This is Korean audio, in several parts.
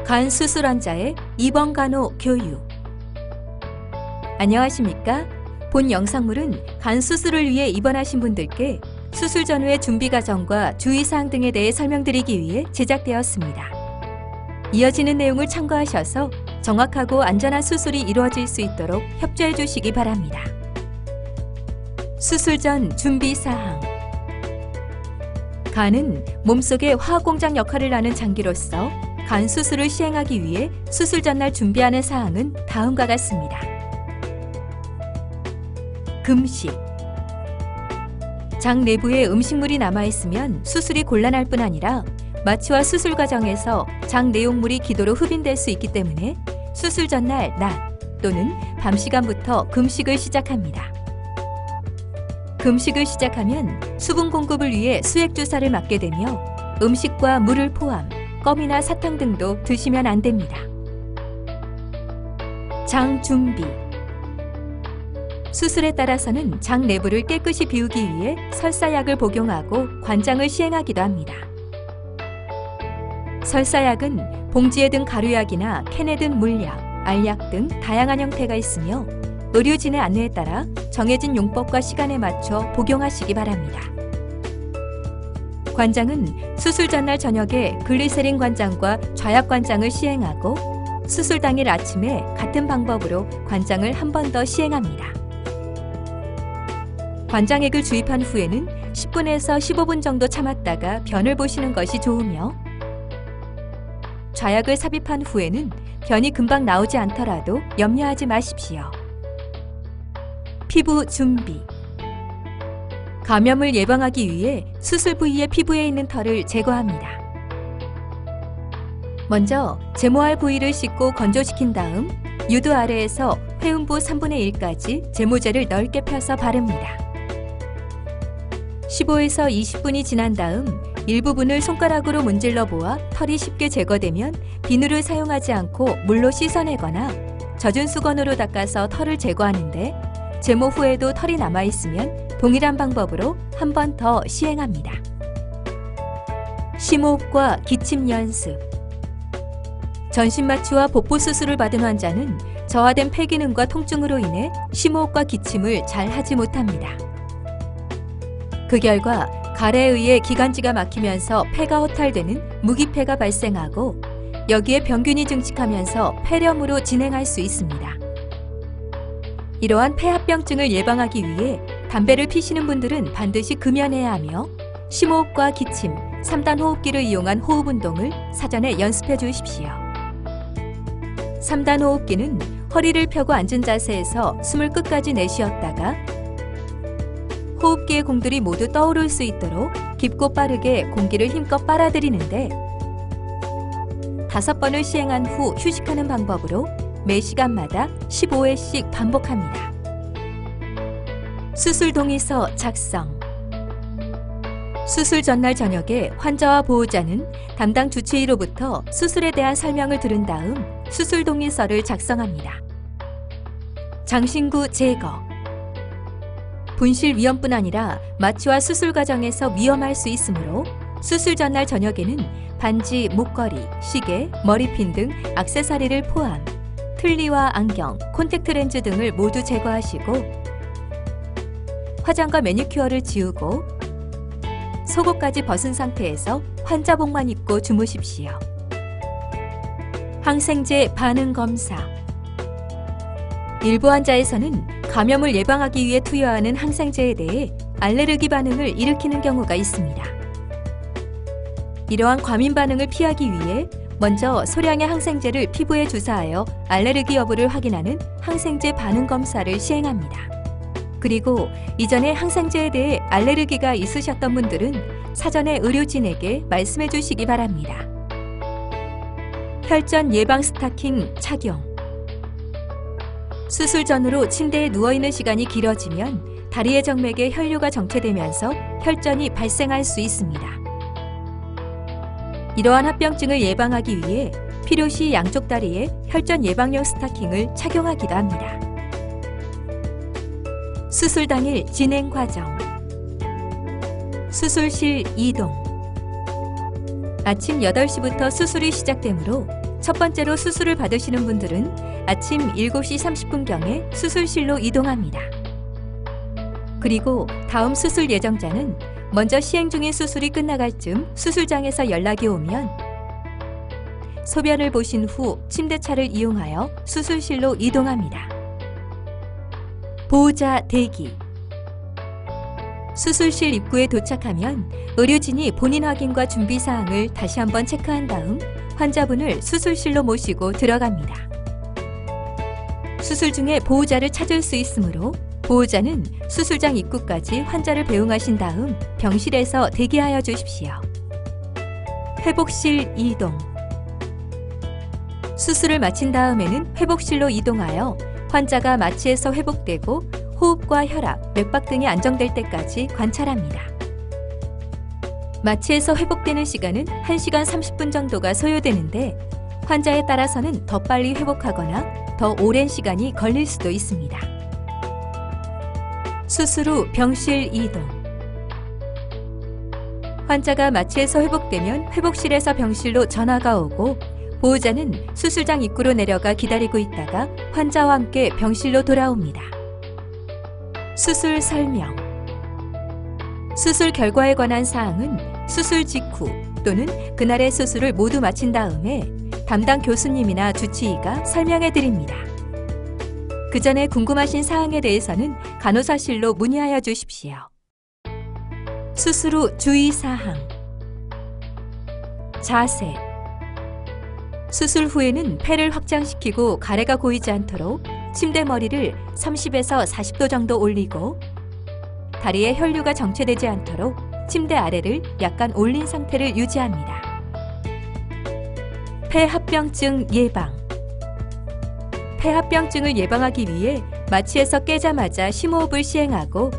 간 수술 환자의 입원 간호 교육. 안녕하십니까? 본 영상물은 간 수술을 위해 입원하신 분들께 수술 전후의 준비 과정과 주의사항 등에 대해 설명드리기 위해 제작되었습니다. 이어지는 내용을 참고하셔서 정확하고 안전한 수술이 이루어질 수 있도록 협조해 주시기 바랍니다. 수술 전 준비사항. 간은 몸속의 화학공장 역할을 하는 장기로서 간 수술을 시행하기 위해 수술 전날 준비하는 사항은 다음과 같습니다. 금식. 장 내부에 음식물이 남아있으면 수술이 곤란할 뿐 아니라 마취와 수술 과정에서 장 내용물이 기도로 흡인될 수 있기 때문에 수술 전날 낮 또는 밤 시간부터 금식을 시작합니다. 금식을 시작하면 수분 공급을 위해 수액 주사를 맞게 되며 음식과 물을 포함 껌이나 사탕 등도 드시면 안 됩니다. 장 준비. 수술에 따라서는 장 내부를 깨끗이 비우기 위해 설사약을 복용하고 관장을 시행하기도 합니다. 설사약은 봉지에 든 가루약이나 캔에 든 물약, 알약 등 다양한 형태가 있으며 의료진의 안내에 따라 정해진 용법과 시간에 맞춰 복용하시기 바랍니다. 관장은 수술 전날 저녁에 글리세린 관장과 좌약 관장을 시행하고 수술 당일 아침에 같은 방법으로 관장을 한 번 더 시행합니다. 관장액을 주입한 후에는 10분에서 15분 정도 참았다가 변을 보시는 것이 좋으며 좌약을 삽입한 후에는 변이 금방 나오지 않더라도 염려하지 마십시오. 피부 준비. 감염을 예방하기 위해 수술 부위의 피부에 있는 털을 제거합니다. 먼저 제모할 부위를 씻고 건조시킨 다음 유두 아래에서 회음부 3분의 1까지 제모제를 넓게 펴서 바릅니다. 15에서 20분이 지난 다음 일부분을 손가락으로 문질러 보아 털이 쉽게 제거되면 비누를 사용하지 않고 물로 씻어내거나 젖은 수건으로 닦아서 털을 제거하는데 제모 후에도 털이 남아있으면 동일한 방법으로 한 번 더 시행합니다. 심호흡과 기침 연습. 전신마취와 복부 수술을 받은 환자는 저하된 폐기능과 통증으로 인해 심호흡과 기침을 잘 하지 못합니다. 그 결과 갈에 의해 기관지가 막히면서 폐가 허탈되는 무기폐가 발생하고 여기에 병균이 증식하면서 폐렴으로 진행할 수 있습니다. 이러한 폐합병증을 예방하기 위해 담배를 피시는 분들은 반드시 금연해야 하며 심호흡과 기침, 3단 호흡기를 이용한 호흡 운동을 사전에 연습해 주십시오. 3단 호흡기는 허리를 펴고 앉은 자세에서 숨을 끝까지 내쉬었다가 호흡기의 공들이 모두 떠오를 수 있도록 깊고 빠르게 공기를 힘껏 빨아들이는데 5번을 시행한 후 휴식하는 방법으로 매 시간마다 15회씩 반복합니다. 수술 동의서 작성. 수술 전날 저녁에 환자와 보호자는 담당 주치의로부터 수술에 대한 설명을 들은 다음 수술 동의서를 작성합니다. 장신구 제거. 분실 위험뿐 아니라 마취와 수술 과정에서 위험할 수 있으므로 수술 전날 저녁에는 반지, 목걸이, 시계, 머리핀 등 액세서리를 포함 틀니와 안경, 콘택트 렌즈 등을 모두 제거하시고 화장과 매니큐어를 지우고 속옷까지 벗은 상태에서 환자복만 입고 주무십시오. 항생제 반응 검사. 일부 환자에서는 감염을 예방하기 위해 투여하는 항생제에 대해 알레르기 반응을 일으키는 경우가 있습니다. 이러한 과민 반응을 피하기 위해 먼저 소량의 항생제를 피부에 주사하여 알레르기 여부를 확인하는 항생제 반응 검사를 시행합니다. 그리고 이전에 항생제에 대해 알레르기가 있으셨던 분들은 사전에 의료진에게 말씀해 주시기 바랍니다. 혈전 예방 스타킹 착용. 수술 전후로 침대에 누워있는 시간이 길어지면 다리의 정맥에 혈류가 정체되면서 혈전이 발생할 수 있습니다. 이러한 합병증을 예방하기 위해 필요시 양쪽 다리에 혈전 예방용 스타킹을 착용하기도 합니다. 수술 당일 진행 과정. 수술실 이동. 아침 8시부터 수술이 시작되므로 첫 번째로 수술을 받으시는 분들은 아침 7시 30분경에 수술실로 이동합니다. 그리고 다음 수술 예정자는 먼저 시행 중인 수술이 끝나갈 즈음 수술장에서 연락이 오면 소변을 보신 후 침대차를 이용하여 수술실로 이동합니다. 보호자 대기. 수술실 입구에 도착하면 의료진이 본인 확인과 준비 사항을 다시 한번 체크한 다음 환자분을 수술실로 모시고 들어갑니다. 수술 중에 보호자를 찾을 수 있으므로 보호자는 수술장 입구까지 환자를 배웅하신 다음 병실에서 대기하여 주십시오. 회복실 이동. 수술을 마친 다음에는 회복실로 이동하여 환자가 마취에서 회복되고 호흡과 혈압, 맥박 등이 안정될 때까지 관찰합니다. 마취에서 회복되는 시간은 1시간 30분 정도가 소요되는데 환자에 따라서는 더 빨리 회복하거나 더 오랜 시간이 걸릴 수도 있습니다. 수술 후 병실 이동. 환자가 마취에서 회복되면 회복실에서 병실로 전화가 오고 보호자는 수술장 입구로 내려가 기다리고 있다가 환자와 함께 병실로 돌아옵니다. 수술 설명. 수술 결과에 관한 사항은 수술 직후 또는 그날의 수술을 모두 마친 다음에 담당 교수님이나 주치의가 설명해 드립니다. 그 전에 궁금하신 사항에 대해서는 간호사실로 문의하여 주십시오. 수술 후 주의사항. 자세. 수술 후에는 폐를 확장시키고 가래가 고이지 않도록 침대 머리를 30에서 40도 정도 올리고 다리에 혈류가 정체되지 않도록 침대 아래를 약간 올린 상태를 유지합니다. 폐합병증 예방. 폐합병증을 예방하기 위해 마취에서 깨자마자 심호흡을 시행하고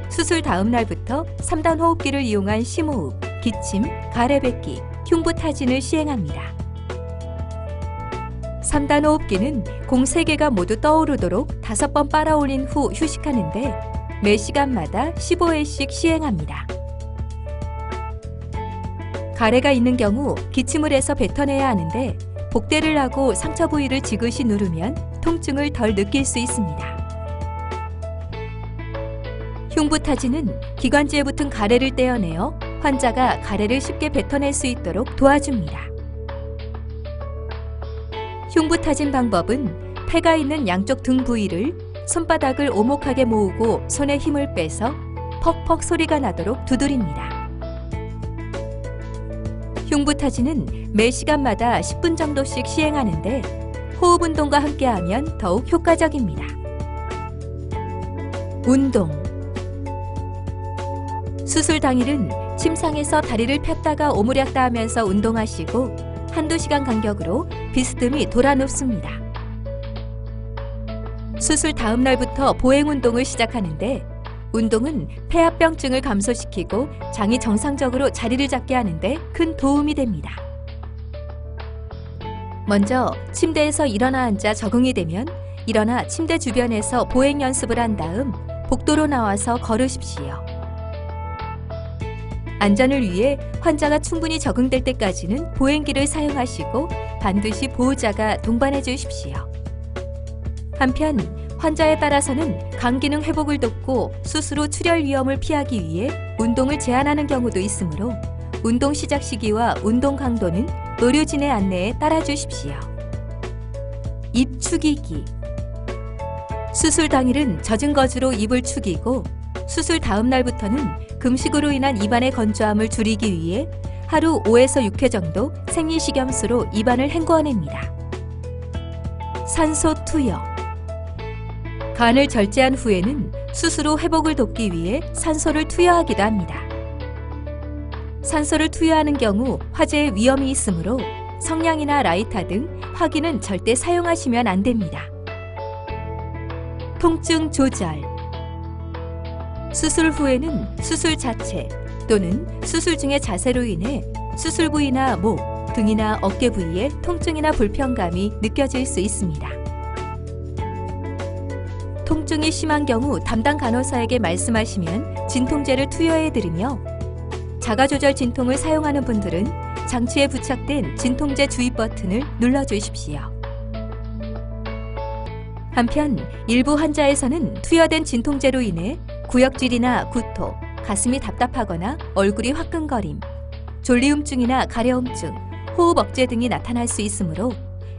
수술 다음 날부터 3단 호흡기를 이용한 심호흡, 기침, 가래뱉기, 흉부타진을 시행합니다. 3단 호흡기는 공 3개가 모두 떠오르도록 5번 빨아올린 후 휴식하는데 매 시간마다 15회씩 시행합니다. 가래가 있는 경우 기침을 해서 뱉어내야 하는데 복대를 하고 상처 부위를 지그시 누르면 통증을 덜 느낄 수 있습니다. 흉부타진은 기관지에 붙은 가래를 떼어내어 환자가 가래를 쉽게 뱉어낼 수 있도록 도와줍니다. 흉부타진 방법은 폐가 있는 양쪽 등 부위를 손바닥을 오목하게 모으고 손에 힘을 빼서 퍽퍽 소리가 나도록 두드립니다. 흉부타진은 매 시간마다 10분 정도씩 시행하는데 호흡 운동과 함께하면 더욱 효과적입니다. 운동. 수술 당일은 침상에서 다리를 폈다가 오므렸다 하면서 운동하시고 한두 시간 간격으로 비스듬히 돌아 눕습니다. 수술 다음 날부터 보행 운동을 시작하는데 운동은 폐합병증을 감소시키고 장이 정상적으로 자리를 잡게 하는데 큰 도움이 됩니다. 먼저 침대에서 일어나 앉아 적응이 되면 일어나 침대 주변에서 보행 연습을 한 다음 복도로 나와서 걸으십시오. 안전을 위해 환자가 충분히 적응될 때까지는 보행기를 사용하시고 반드시 보호자가 동반해 주십시오. 한편 환자에 따라서는 간 기능 회복을 돕고 수술 후 출혈 위험을 피하기 위해 운동을 제한하는 경우도 있으므로 운동 시작 시기와 운동 강도는 의료진의 안내에 따라 주십시오. 입 축이기. 수술 당일은 젖은 거즈로 입을 축이고 수술 다음 날부터는 금식으로 인한 입안의 건조함을 줄이기 위해 하루 5에서 6회 정도 생리식염수로 입안을 헹궈냅니다. 산소 투여. 간을 절제한 후에는 수술 후 회복을 돕기 위해 산소를 투여하기도 합니다. 산소를 투여하는 경우 화재의 위험이 있으므로 성냥이나 라이터 등 화기는 절대 사용하시면 안 됩니다. 통증 조절. 수술 후에는 수술 자체 또는 수술 중의 자세로 인해 수술 부위나 목, 등이나 어깨 부위에 통증이나 불편감이 느껴질 수 있습니다. 통증이 심한 경우 담당 간호사에게 말씀하시면 진통제를 투여해드리며 자가조절 진통을 사용하는 분들은 장치에 부착된 진통제 주입 버튼을 눌러주십시오. 한편 일부 환자에서는 투여된 진통제로 인해 구역질이나 구토, 가슴이 답답하거나 얼굴이 화끈거림, 졸리움증이나 가려움증, 호흡 억제 등이 나타날 수 있으므로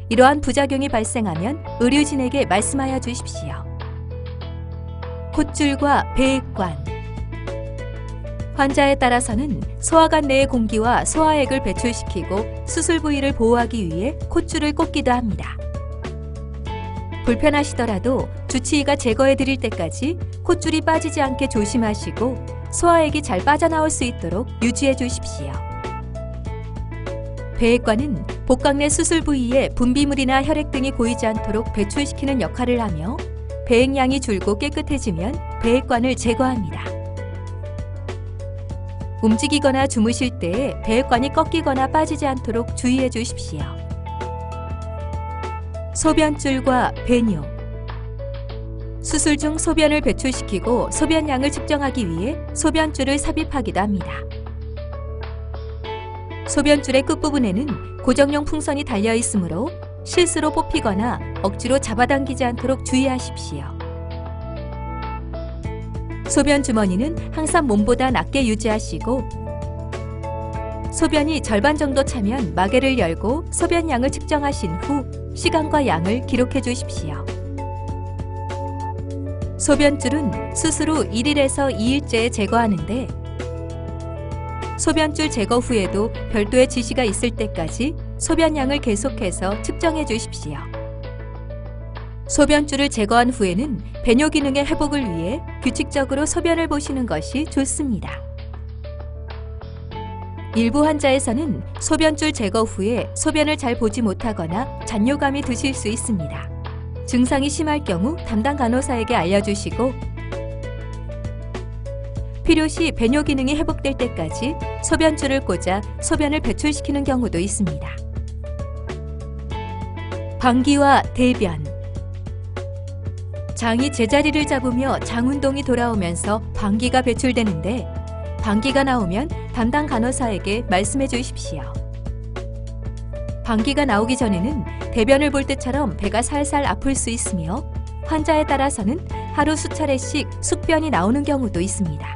이러한 부작용이 발생하면 의료진에게 말씀하여 주십시오. 콧줄과 배액관. 환자에 따라서는 소화관 내의 공기와 소화액을 배출시키고 수술 부위를 보호하기 위해 콧줄을 꽂기도 합니다. 불편하시더라도 주치의가 제거해 드릴 때까지 콧줄이 빠지지 않게 조심하시고 소화액이 잘 빠져나올 수 있도록 유지해 주십시오. 배액관은 복강 내 수술 부위에 분비물이나 혈액 등이 고이지 않도록 배출시키는 역할을 하며 배액량이 줄고 깨끗해지면 배액관을 제거합니다. 움직이거나 주무실 때 배액관이 꺾이거나 빠지지 않도록 주의해 주십시오. 소변줄과 배뇨. 수술 중 소변을 배출시키고 소변량을 측정하기 위해 소변줄을 삽입하기도 합니다. 소변줄의 끝부분에는 고정용 풍선이 달려 있으므로 실수로 뽑히거나 억지로 잡아당기지 않도록 주의하십시오. 소변 주머니는 항상 몸보다 낮게 유지하시고 소변이 절반 정도 차면 마개를 열고 소변량을 측정하신 후 시간과 양을 기록해 주십시오. 소변줄은 수술 후 1일에서 2일째에 제거하는데 소변줄 제거 후에도 별도의 지시가 있을 때까지 소변량을 계속해서 측정해 주십시오. 소변줄을 제거한 후에는 배뇨 기능의 회복을 위해 규칙적으로 소변을 보시는 것이 좋습니다. 일부 환자에서는 소변줄 제거 후에 소변을 잘 보지 못하거나 잔뇨감이 드실 수 있습니다. 증상이 심할 경우 담당 간호사에게 알려주시고 필요시 배뇨 기능이 회복될 때까지 소변줄을 꽂아 소변을 배출시키는 경우도 있습니다. 방귀와 대변. 장이 제자리를 잡으며 장운동이 돌아오면서 방귀가 배출되는데 방귀가 나오면 담당 간호사에게 말씀해 주십시오. 방귀가 나오기 전에는 대변을 볼 때처럼 배가 살살 아플 수 있으며 환자에 따라서는 하루 수차례씩 숙변이 나오는 경우도 있습니다.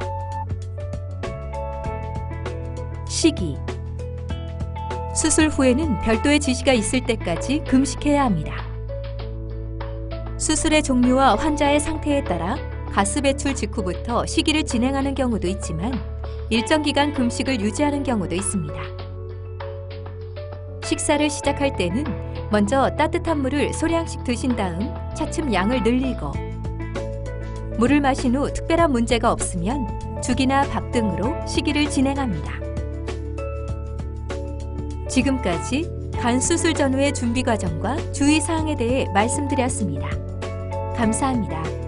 식이. 수술 후에는 별도의 지시가 있을 때까지 금식해야 합니다. 수술의 종류와 환자의 상태에 따라 가스 배출 직후부터 식이를 진행하는 경우도 있지만 일정 기간 금식을 유지하는 경우도 있습니다. 식사를 시작할 때는 먼저 따뜻한 물을 소량씩 드신 다음 차츰 양을 늘리고 물을 마신 후 특별한 문제가 없으면 죽이나 밥 등으로 식이를 진행합니다. 지금까지 간 수술 전후의 준비 과정과 주의사항에 대해 말씀드렸습니다. 감사합니다.